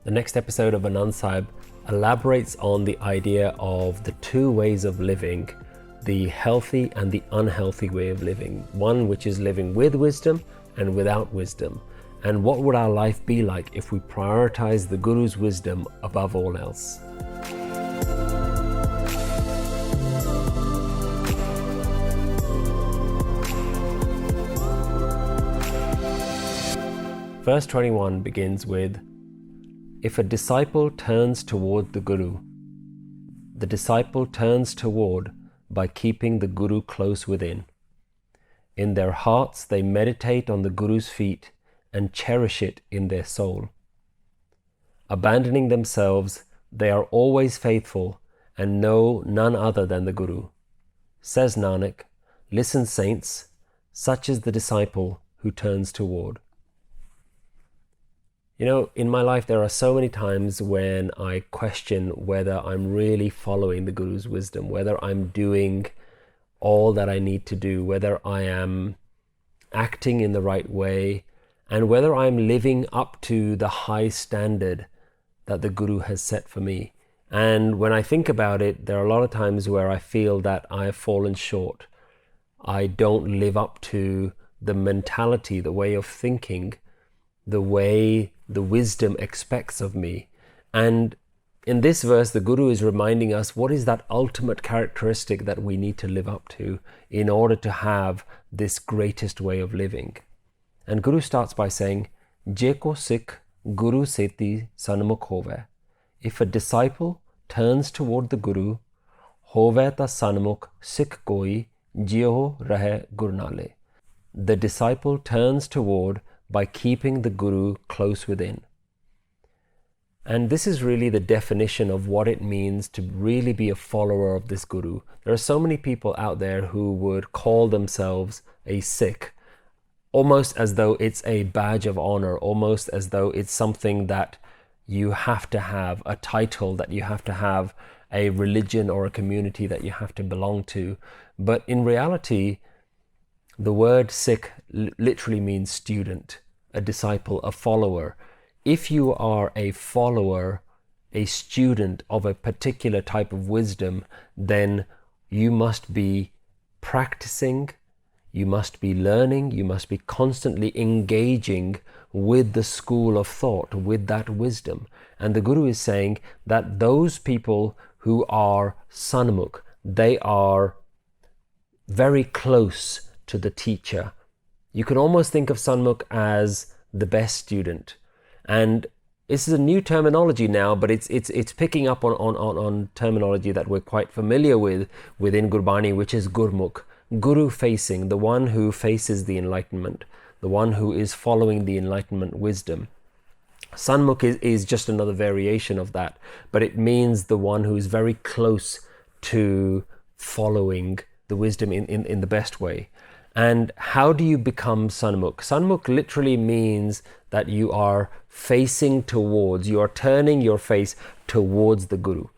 The next episode of Anand Sahib elaborates on the idea of the two ways of living, the healthy and the unhealthy way of living, one which is living with wisdom and without wisdom. And what would our life be like if we prioritize the Guru's wisdom above all else? Verse 21 begins with, if a disciple turns toward the Guru, the disciple turns toward by keeping the Guru close within. In their hearts they meditate on the Guru's feet and cherish it in their soul. Abandoning themselves, they are always faithful and know none other than the Guru. Says Nanak, listen saints, such is the disciple who turns toward. You know, in my life there are so many times when I question whether I'm really following the Guru's wisdom, whether I'm doing all that I need to do, whether I am acting in the right way, and whether I'm living up to the high standard that the Guru has set for me. And when I think about it, there are a lot of times where I feel that I have fallen short. I don't live up to the mentality, the way of thinking, the way the wisdom expects of me. And in this verse, the Guru is reminding us what is that ultimate characteristic that we need to live up to in order to have this greatest way of living. And Guru starts by saying, jee-ahu Sikh, Guru saytee sanmukh hovai. If a disciple turns toward the Guru, hovai ta sanmukh Sikh koi, jee-ahu rahai naalay. The disciple turns toward by keeping the Guru close within. And this is really the definition of what it means to really be a follower of this Guru. There are so many people out there who would call themselves a Sikh, almost as though it's a badge of honor, almost as though it's something that you have to have, a title that you have to have, a religion or a community that you have to belong to. But in reality, the word Sikh literally means student, a disciple, a follower. If you are a follower, a student of a particular type of wisdom, then you must be practicing, you must be learning, you must be constantly engaging with the school of thought, with that wisdom. And the Guru is saying that those people who are Sunmukh, they are very close to the teacher. You can almost think of Sunmukh as the best student. And this is a new terminology now, but it's picking up on terminology that we're quite familiar with within Gurbani, which is Gurmukh, Guru facing, the one who faces the enlightenment, the one who is following the enlightenment wisdom. Sunmukh is just another variation of that, but it means the one who is very close to following the wisdom in the best way. And how do you become Sunmukh? Sunmukh literally means that you are facing towards, you are turning your face towards the Guru.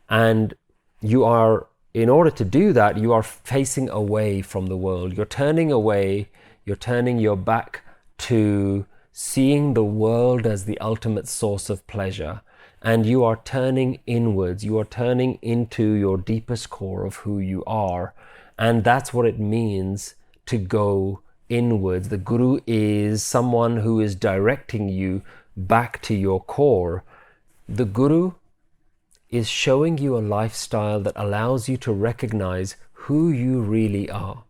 And you are, in order to do that, you are facing away from the world. You're turning away, you're turning your back to seeing the world as the ultimate source of pleasure. And you are turning inwards, you are turning into your deepest core of who you are. And that's what it means to go inwards. The Guru is someone who is directing you back to your core. The Guru is showing you a lifestyle that allows you to recognize who you really are.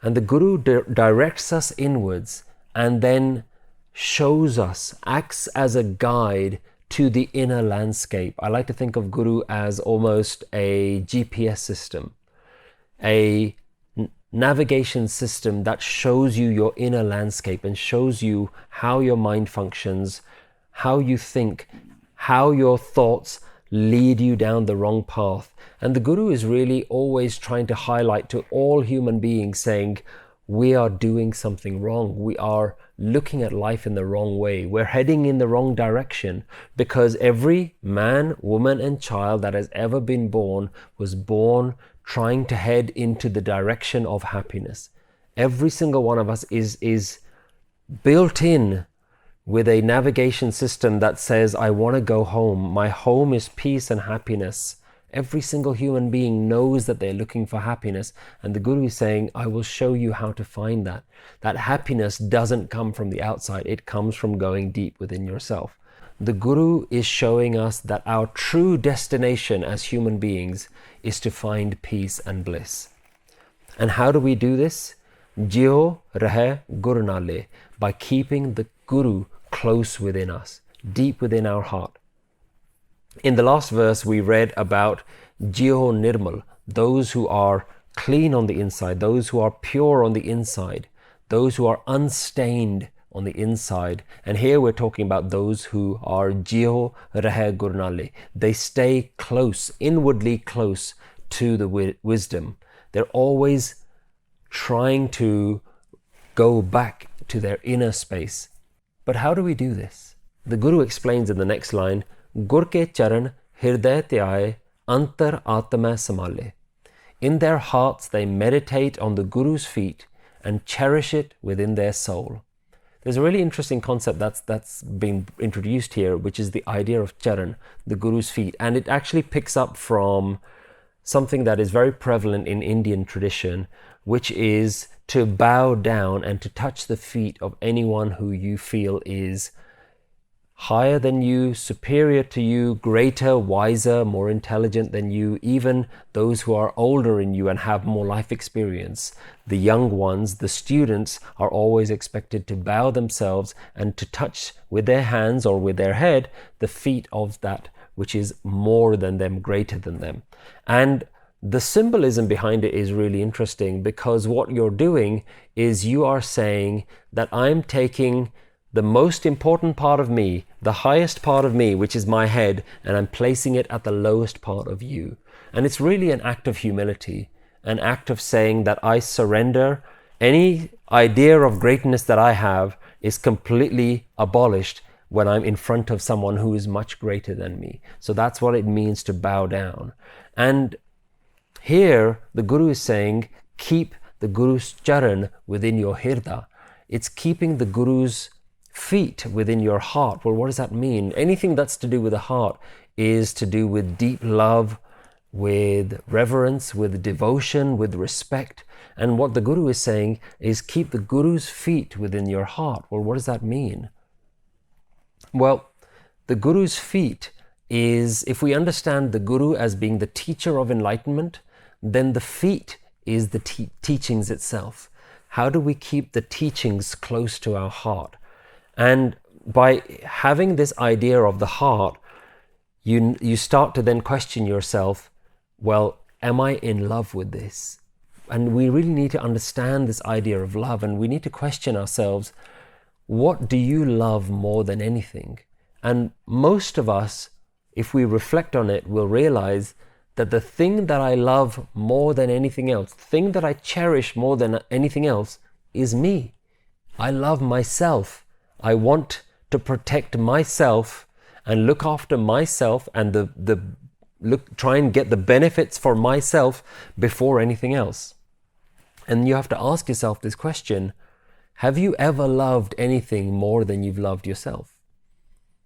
And the Guru directs us inwards and then shows us, acts as a guide to the inner landscape. I like to think of Guru as almost a GPS system, a navigation system that shows you your inner landscape and shows you how your mind functions, how you think, how your thoughts lead you down the wrong path. And the Guru is really always trying to highlight to all human beings, saying, we are doing something wrong. We are looking at life in the wrong way. We're heading in the wrong direction, because every man, woman, and child that has ever been born was born trying to head into the direction of happiness. Every single one of us is built in with a navigation system that says, I want to go home. My home is peace and happiness. Every single human being knows that they're looking for happiness. And the Guru is saying, I will show you how to find that. That happiness doesn't come from the outside. It comes from going deep within yourself. The Guru is showing us that our true destination as human beings is to find peace and bliss. And how do we do this? Jee-ahu, rahai, naalay, by keeping the Guru close within us, deep within our heart. In the last verse, we read about jee-ahu nirmal, those who are clean on the inside, those who are pure on the inside, those who are unstained on the inside. And here we're talking about those who are jee-ahu, rahai, naalay. They stay close, inwardly close to the wisdom. They're always trying to go back to their inner space. But how do we do this? The Guru explains in the next line, Gur ke charan, hirdai Dhi-aa-ay, antar, aatmai, samaalay. In their hearts they meditate on the Guru's feet and cherish it within their soul. There's a really interesting concept that's been introduced here, which is the idea of charan, the Guru's feet. And it actually picks up from something that is very prevalent in Indian tradition, which is to bow down and to touch the feet of anyone who you feel is higher than you, superior to you, greater, wiser, more intelligent than you, even those who are older in you and have more life experience. The young ones, the students, are always expected to bow themselves and to touch with their hands or with their head the feet of that which is more than them, greater than them. And the symbolism behind it is really interesting, because what you're doing is you are saying that I'm taking the most important part of me, the highest part of me, which is my head, and I'm placing it at the lowest part of you. And it's really an act of humility, an act of saying that I surrender. Any idea of greatness that I have is completely abolished when I'm in front of someone who is much greater than me. So that's what it means to bow down. And here the Guru is saying, keep the Guru's charan within your hirdai. It's keeping the Guru's feet within your heart. Well, what does that mean? Anything that's to do with the heart is to do with deep love, with reverence, with devotion, with respect. And what the Guru is saying is keep the Guru's feet within your heart. Well, what does that mean? Well, the Guru's feet is, if we understand the Guru as being the teacher of enlightenment, then the feet is the teachings itself. How do we keep the teachings close to our heart? And by having this idea of the heart, you start to then question yourself, well, am I in love with this? And we really need to understand this idea of love, and we need to question ourselves, what do you love more than anything? And most of us, if we reflect on it, will realize that the thing that I love more than anything else, the thing that I cherish more than anything else, is me. I love myself. I want to protect myself and look after myself and try and get the benefits for myself before anything else. And you have to ask yourself this question: have you ever loved anything more than you've loved yourself?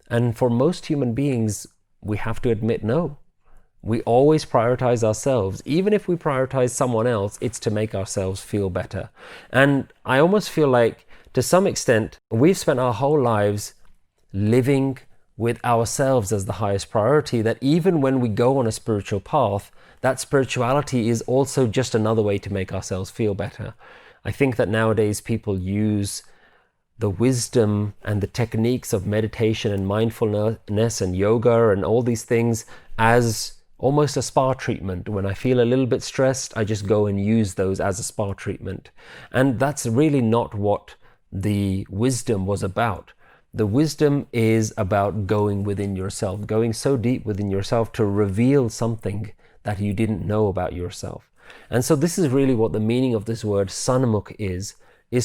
And for most human beings, we have to admit no. We always prioritize ourselves. Even if we prioritize someone else, it's to make ourselves feel better. And I almost feel like, to some extent, we've spent our whole lives living with ourselves as the highest priority, that even when we go on a spiritual path, that spirituality is also just another way to make ourselves feel better. I think that nowadays people use the wisdom and the techniques of meditation and mindfulness and yoga and all these things as almost a spa treatment. When I feel a little bit stressed, I just go and use those as a spa treatment. And that's really not what the wisdom was about. The wisdom is about going within yourself, going so deep within yourself to reveal something that you didn't know about yourself. And so this is really what the meaning of this word Sunmukh is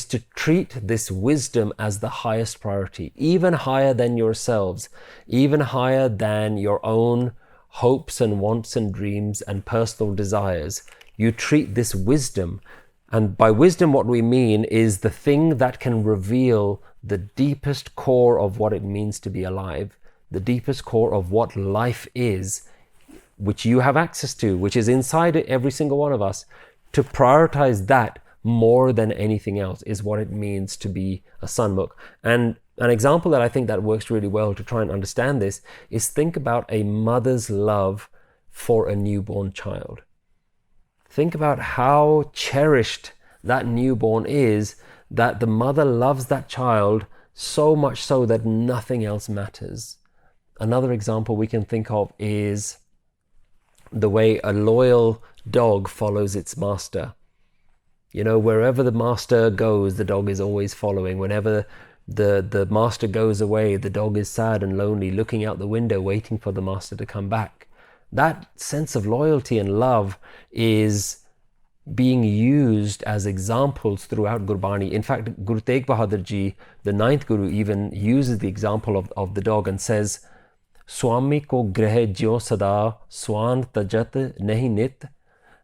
to treat this wisdom as the highest priority, even higher than yourselves, even higher than your own hopes and wants and dreams and personal desires. You treat this wisdom, and by wisdom what we mean is the thing that can reveal the deepest core of what it means to be alive, the deepest core of what life is, which you have access to, which is inside every single one of us, to prioritize that more than anything else is what it means to be a sanmukh. And an example that I think that works really well to try and understand this is think about a mother's love for a newborn child. Think about how cherished that newborn is, that the mother loves that child so much so that nothing else matters. Another example we can think of is the way a loyal dog follows its master. You know, wherever the master goes, the dog is always following. Whenever the master goes away, the dog is sad and lonely, looking out the window, waiting for the master to come back. That sense of loyalty and love is being used as examples throughout Gurbani. In fact, Guru Tegh Bahadur Ji, the ninth Guru, even uses the example of the dog and says, Swami ko greh jyo sada, swan tajat nahi nit,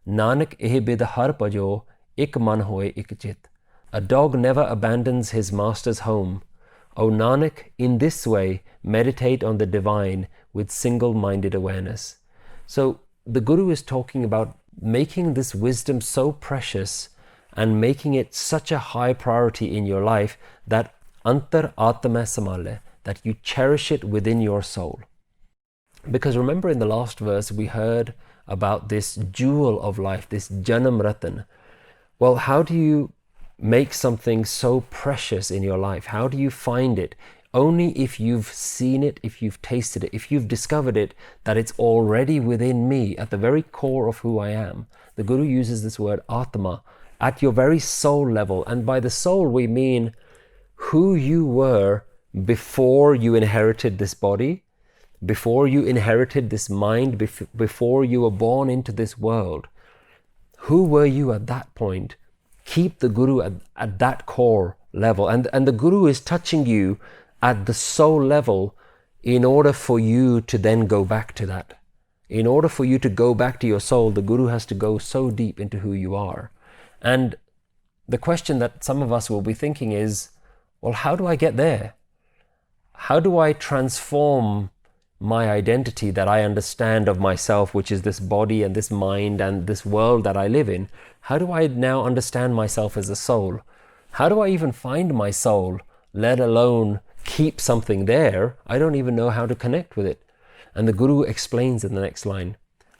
Nanak eh bid har pajo, ik man hoye ik chit. A dog never abandons his master's home. O Nanak, in this way, meditate on the divine with single-minded awareness. So the Guru is talking about making this wisdom so precious and making it such a high priority in your life that antar, aatmai, samaalay, that you cherish it within your soul. Because remember in the last verse we heard about this jewel of life, this janam ratan. Well, how do you make something so precious in your life? How do you find it? Only if you've seen it, if you've tasted it, if you've discovered it, that it's already within me, at the very core of who I am. The Guru uses this word atma, at your very soul level. And by the soul we mean who you were before you inherited this body, before you inherited this mind, before you were born into this world. Who were you at that point? Keep the Guru at that core level. And the Guru is touching you at the soul level in order for you to then go back to that. In order for you to go back to your soul, the Guru has to go so deep into who you are. And the question that some of us will be thinking is, well, how do I get there? How do I transform my identity that I understand of myself, which is this body and this mind and this world that I live in? How do I now understand myself as a soul? How do I even find my soul, let alone keep something there? I don't even know how to connect with it. And the Guru explains in the next line,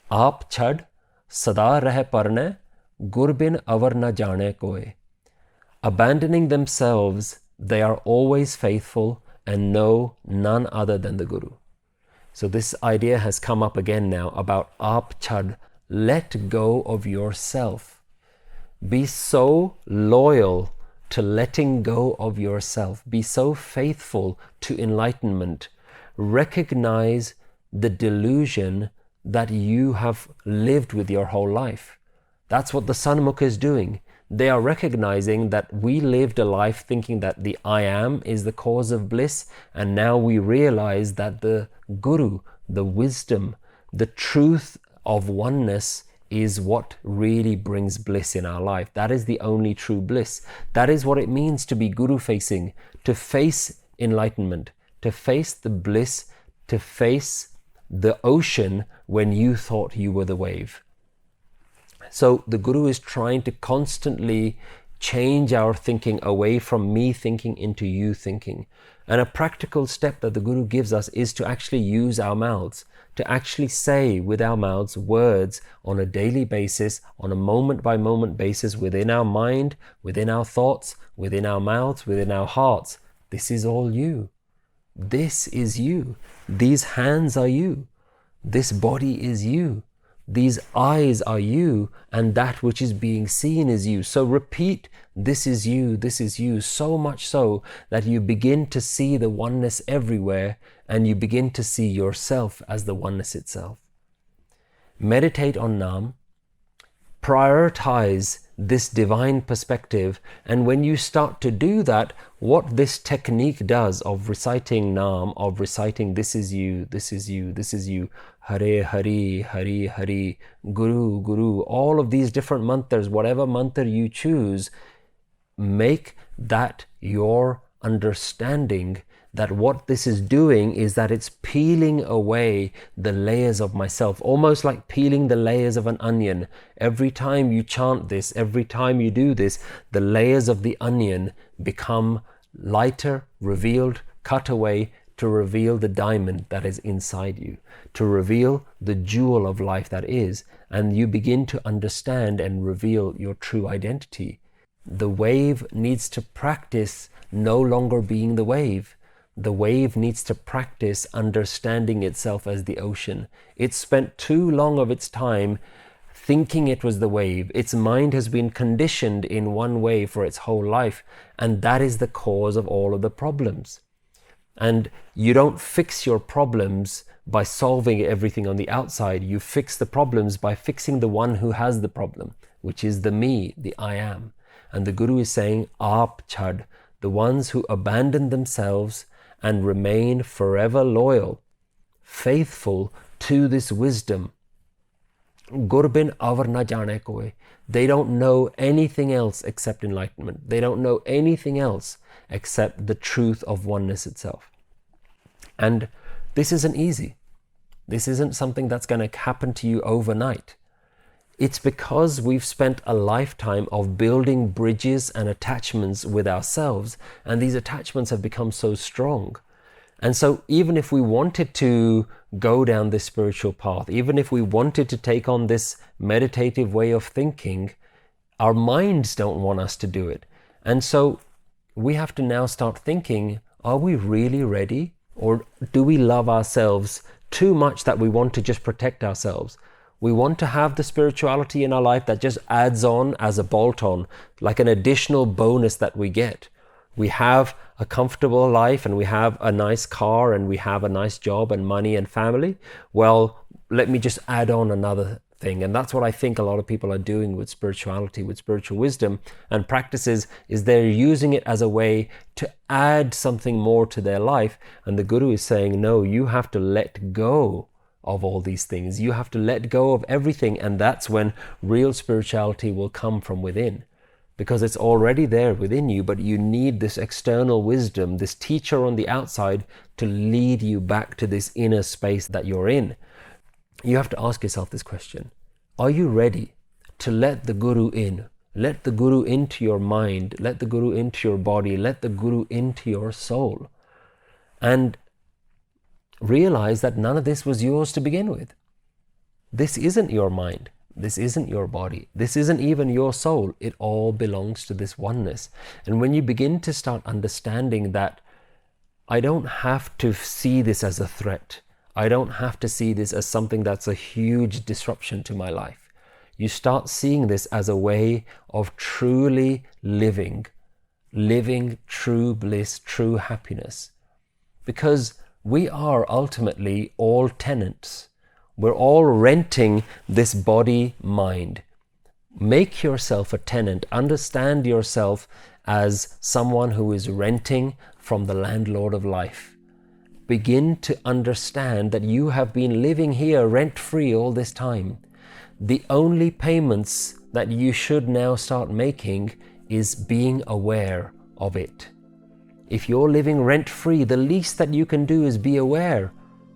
Aap chhad, sadaa rahai parnai, gur bin avar na jaanai koi. Abandoning themselves, they are always faithful and know none other than the Guru. So this idea has come up again now about aap chhad, let go of yourself. Be so loyal to letting go of yourself. Be so faithful to enlightenment. Recognize the delusion that you have lived with your whole life. That's what the Sunmukh is doing. They are recognizing that we lived a life thinking that the I am is the cause of bliss, and now we realize that the Guru, the wisdom, the truth of oneness is what really brings bliss in our life. That is the only true bliss. That is what it means to be Guru facing, to face enlightenment, to face the bliss, to face the ocean when you thought you were the wave. So the Guru is trying to constantly change our thinking away from me thinking into you thinking. And a practical step that the Guru gives us is to actually use our mouths, to actually say with our mouths words on a daily basis, on a moment by moment basis, within our mind, within our thoughts, within our mouths, within our hearts. This is all you. This is you. These hands are you. This body is you. These eyes are you, and that which is being seen is you. So repeat, this is you, so much so that you begin to see the oneness everywhere, and you begin to see yourself as the oneness itself. Meditate on Naam. Prioritize this divine perspective, and when you start to do that, what this technique does of reciting Naam, of reciting this is you, this is you, this is you, Hare Hari, Hari Hari, Guru Guru, all of these different mantras, whatever mantra you choose, make that your understanding that what this is doing is that it's peeling away the layers of myself, almost like peeling the layers of an onion. Every time you chant this, every time you do this, the layers of the onion become lighter, revealed, cut away, to reveal the diamond that is inside you, to reveal the jewel of life that is, and you begin to understand and reveal your true identity. The wave needs to practice no longer being the wave. The wave needs to practice understanding itself as the ocean. It spent too long of its time thinking it was the wave. Its mind has been conditioned in one way for its whole life, and that is the cause of all of the problems. And you don't fix your problems by solving everything on the outside. You fix the problems by fixing the one who has the problem, which is the me, the I am. And the Guru is saying, chhad, the ones who abandon themselves and remain forever loyal, faithful to this wisdom. Gurbin avar na jaanai koi. They don't know anything else except enlightenment. They don't know anything else except the truth of oneness itself. And this isn't easy. This isn't something that's going to happen to you overnight. It's because we've spent a lifetime of building bridges and attachments with ourselves, and these attachments have become so strong. And so even if we wanted to go down this spiritual path, even if we wanted to take on this meditative way of thinking, our minds don't want us to do it. And so we have to now start thinking, are we really ready? Or do we love ourselves too much that we want to just protect ourselves? We want to have the spirituality in our life that just adds on as a bolt-on, like an additional bonus that we get. We have a comfortable life and we have a nice car and we have a nice job and money and family. Well, let me just add on another thing. And that's what I think a lot of people are doing with spirituality, with spiritual wisdom and practices, is they're using it as a way to add something more to their life. And the Guru is saying, no, you have to let go of all these things. You have to let go of everything, and that's when real spirituality will come from within, because it's already there within you, but you need this external wisdom, this teacher on the outside, to lead you back to this inner space that you're in. You have to ask yourself this question: are you ready to let the Guru in? Let the Guru into your mind, let the Guru into your body, let the Guru into your soul, and realize that none of this was yours to begin with. This isn't your mind. This isn't your body. This isn't even your soul. It all belongs to this oneness. And when you begin to start understanding that I don't have to see this as a threat, I don't have to see this as something that's a huge disruption to my life, you start seeing this as a way of truly living true bliss, true happiness. Because we are ultimately all tenants. We're all renting this body-mind. Make yourself a tenant. Understand yourself as someone who is renting from the landlord of life. Begin to understand that you have been living here rent-free all this time. The only payments that you should now start making is being aware of it. If you're living rent-free, the least that you can do is be aware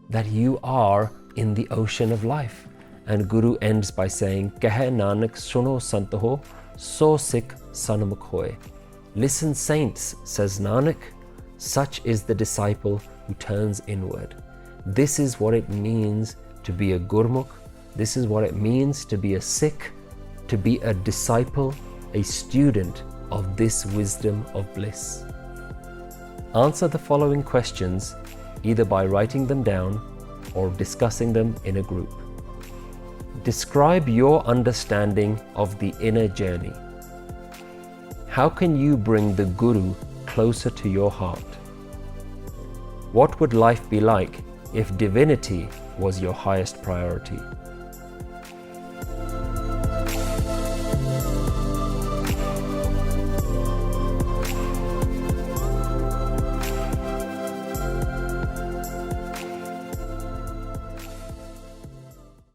that you are in the ocean of life. And Guru ends by saying, kahai Nanak sunhu santahu, so Sikh sanmukh. Listen, saints, says Nanak, such is the disciple who turns inward. This is what it means to be a Gurmukh. This is what it means to be a Sikh, to be a disciple, a student of this wisdom of bliss. Answer the following questions either by writing them down or discussing them in a group. Describe your understanding of the inner journey. How can you bring the Guru closer to your heart? What would life be like if divinity was your highest priority?